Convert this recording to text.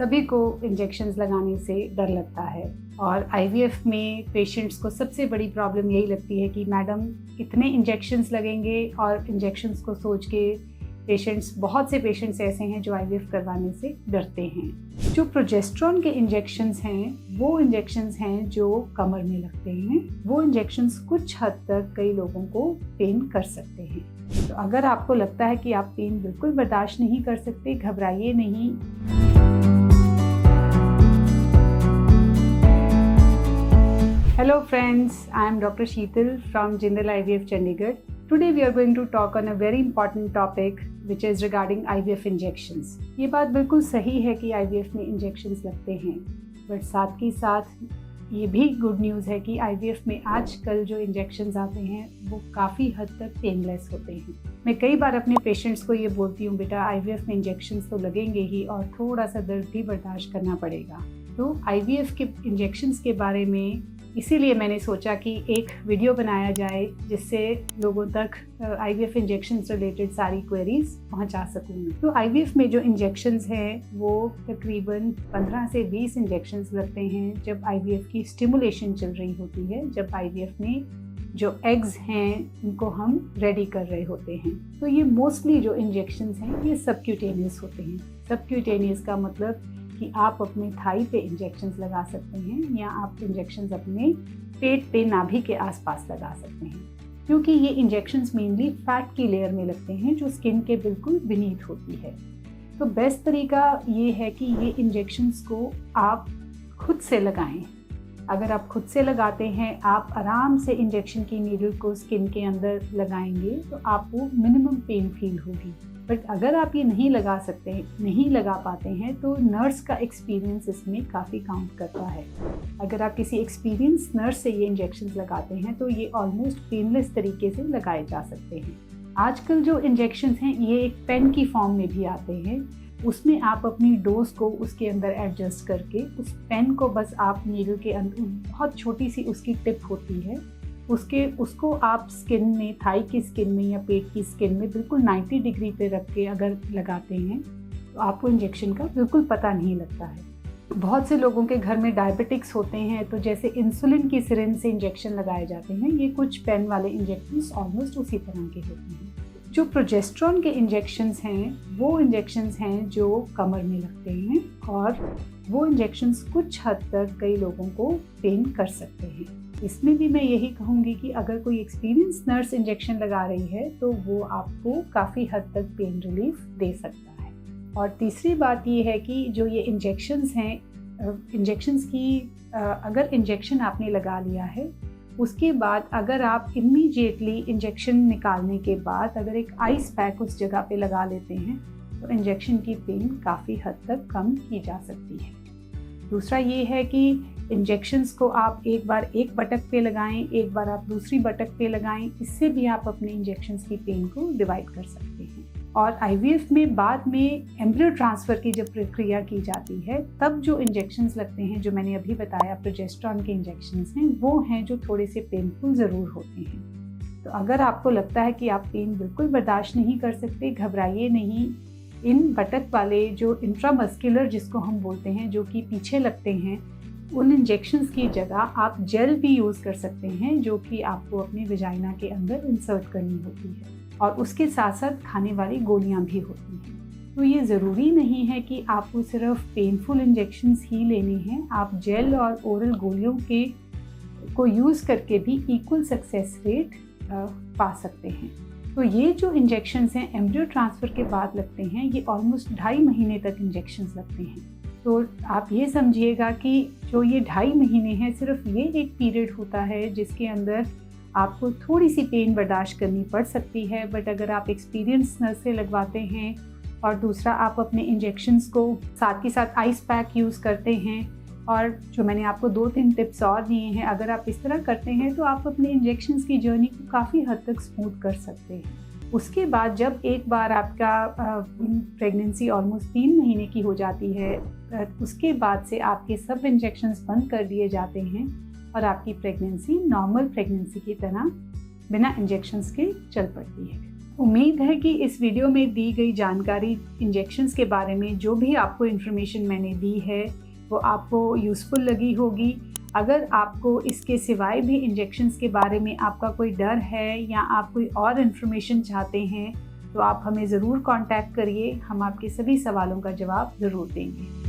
सभी को इंजेक्शंस लगाने से डर लगता है और आईवीएफ में पेशेंट्स को सबसे बड़ी प्रॉब्लम यही लगती है कि मैडम कितने इंजेक्शंस लगेंगे, और इंजेक्शंस को सोच के बहुत से पेशेंट्स ऐसे हैं जो आईवीएफ करवाने से डरते हैं। जो प्रोजेस्टेरॉन के इंजेक्शंस हैं वो इंजेक्शंस हैं जो कमर में लगते हैं। वो इंजेक्शंस कुछ हद तक कई लोगों को पेन कर सकते हैं। तो अगर आपको लगता है कि आप पेन बिल्कुल बर्दाश्त नहीं कर सकते, घबराइए नहीं। Hello friends, I am Dr. Sheetal from Jindal IVF Chandigarh. Today we are going to talk on a very important topic which is regarding IVF injections. ये बात बिल्कुल सही है कि IVF में injections लगते हैं, बट साथ ही साथ ये भी गुड न्यूज़ है कि IVF में आजकल जो इंजेक्शंस आते हैं वो काफ़ी हद तक पेनलेस होते हैं। मैं कई बार अपने पेशेंट्स को ये बोलती हूँ, बेटा IVF में इंजेक्शंस तो लगेंगे ही और थोड़ा सा दर्द भी बर्दाश्त करना पड़ेगा। तो IVF के इंजेक्शंस के बारे में इसीलिए मैंने सोचा कि एक वीडियो बनाया जाए जिससे लोगों तक IVF इंजेक्शंस रिलेटेड सारी क्वेरीज पहुंचा सकूँ। तो IVF में जो इंजेक्शंस हैं वो तकरीबन 15 से 20 इंजेक्शंस लगते हैं जब IVF की स्टिमुलेशन चल रही होती है, जब IVF में जो एग्स हैं उनको हम रेडी कर रहे होते हैं। तो ये मोस्टली जो इंजेक्शंस हैं ये सबक्यूटेनियस होते हैं। सबक्यूटेनियस का मतलब कि आप अपने थाई पे इंजेक्शंस लगा सकते हैं या आप इंजेक्शंस अपने पेट पे, नाभि के आसपास लगा सकते हैं, क्योंकि ये इंजेक्शंस मेनली फैट की लेयर में लगते हैं जो स्किन के बिल्कुल बीनीथ होती है। तो बेस्ट तरीका ये है कि ये इंजेक्शंस को आप खुद से लगाएं। अगर आप खुद से लगाते हैं, आप आराम से इंजेक्शन की नीडल को स्किन के अंदर लगाएंगे तो आपको मिनिमम पेन फील होगी। बट अगर आप ये नहीं लगा पाते हैं तो नर्स का एक्सपीरियंस इसमें काफ़ी काउंट करता है। अगर आप किसी एक्सपीरियंस नर्स से ये इंजेक्शंस लगाते हैं तो ये ऑलमोस्ट पेनलेस तरीके से लगाए जा सकते हैं। आजकल जो इंजेक्शंस हैं ये एक पेन की फॉर्म में भी आते हैं। उसमें आप अपनी डोज को उसके अंदर एडजस्ट करके उस पेन को बस आप नीडल के अंदर, बहुत छोटी सी उसकी टिप होती है, उसको आप स्किन में, थाई की स्किन में या पेट की स्किन में बिल्कुल 90 डिग्री पे रख के अगर लगाते हैं तो आपको इंजेक्शन का बिल्कुल पता नहीं लगता है। बहुत से लोगों के घर में डायबिटिक्स होते हैं, तो जैसे इंसुलिन की सिरिंज से इंजेक्शन लगाए जाते हैं, ये कुछ पेन वाले इंजेक्शंस ऑलमोस्ट उसी तरह के होते हैं। जो प्रोजेस्टेरॉन के इंजेक्शंस हैं वो इंजेक्शंस हैं जो कमर में लगते हैं, और वो इंजेक्शंस कुछ हद तक कई लोगों को पेन कर सकते हैं। इसमें भी मैं यही कहूँगी कि अगर कोई एक्सपीरियंस नर्स इंजेक्शन लगा रही है तो वो आपको काफ़ी हद तक पेन रिलीफ दे सकता है। और तीसरी बात ये है कि जो ये इंजेक्शंस हैं, इंजेक्शंस की अगर इंजेक्शन आपने लगा लिया है उसके बाद अगर आप इमीडिएटली इंजेक्शन निकालने के बाद अगर एक आइस पैक उस जगह पे लगा लेते हैं तो इंजेक्शन की पेन काफ़ी हद तक कम की जा सकती है। दूसरा ये है कि इंजेक्शंस को आप एक बार एक बटक पे लगाएं, एक बार आप दूसरी बटक पे लगाएं। इससे भी आप अपने इंजेक्शंस की पेन को डिवाइड कर सकते हैं। और आईवीएफ में बाद में एम्ब्रियो ट्रांसफ़र की जब प्रक्रिया की जाती है तब जो इंजेक्शंस लगते हैं, जो मैंने अभी बताया प्रोजेस्टेरॉन के इंजेक्शंस हैं, वो हैं जो थोड़े से पेनफुल ज़रूर होते हैं। तो अगर आपको लगता है कि आप पेन बिल्कुल बर्दाश्त नहीं कर सकते, घबराइए नहीं। इन बटक वाले जो इंट्रामस्कुलर जिसको हम बोलते हैं, जो कि पीछे लगते हैं, उन इंजेक्शंस की जगह आप जेल भी यूज़ कर सकते हैं जो कि आपको अपने विजाइना के अंदर इंसर्ट करनी होती है, और उसके साथ साथ खाने वाली गोलियां भी होती हैं। तो ये ज़रूरी नहीं है कि आपको सिर्फ पेनफुल इंजेक्शंस ही लेने हैं। आप जेल और ओरल गोलियों को यूज़ करके भी इक्वल सक्सेस रेट पा सकते हैं। तो ये जो इंजेक्शंस हैं एम्ब्रियो ट्रांसफ़र के बाद लगते हैं, ये ऑलमोस्ट 2.5 महीने तक इंजेक्शंस लगते हैं। तो आप ये समझिएगा कि जो ये 2.5 महीने हैं, सिर्फ ये एक पीरियड होता है जिसके अंदर आपको थोड़ी सी पेन बर्दाश्त करनी पड़ सकती है। बट अगर आप एक्सपीरियंस नर्स से लगवाते हैं और दूसरा आप अपने इंजेक्शंस को साथ के साथ आइस पैक यूज़ करते हैं, और जो मैंने आपको 2-3 टिप्स और दिए हैं, अगर आप इस तरह करते हैं तो आप अपने इंजेक्शंस की जर्नी को काफ़ी हद तक स्मूथ कर सकते हैं। उसके बाद जब एक बार आपका प्रेगनेंसी ऑलमोस्ट 3 महीने की हो जाती है, उसके बाद से आपके सब इंजेक्शंस बंद कर दिए जाते हैं और आपकी प्रेगनेंसी नॉर्मल प्रेगनेंसी की तरह बिना इंजेक्शंस के चल पड़ती है। उम्मीद है कि इस वीडियो में दी गई जानकारी इंजेक्शंस के बारे में जो भी आपको इन्फॉर्मेशन मैंने दी है वो आपको यूज़फुल लगी होगी। अगर आपको इसके सिवाय भी इंजेक्शंस के बारे में आपका कोई डर है या आप कोई और इन्फॉर्मेशन चाहते हैं तो आप हमें ज़रूर कांटेक्ट करिए, हम आपके सभी सवालों का जवाब ज़रूर देंगे।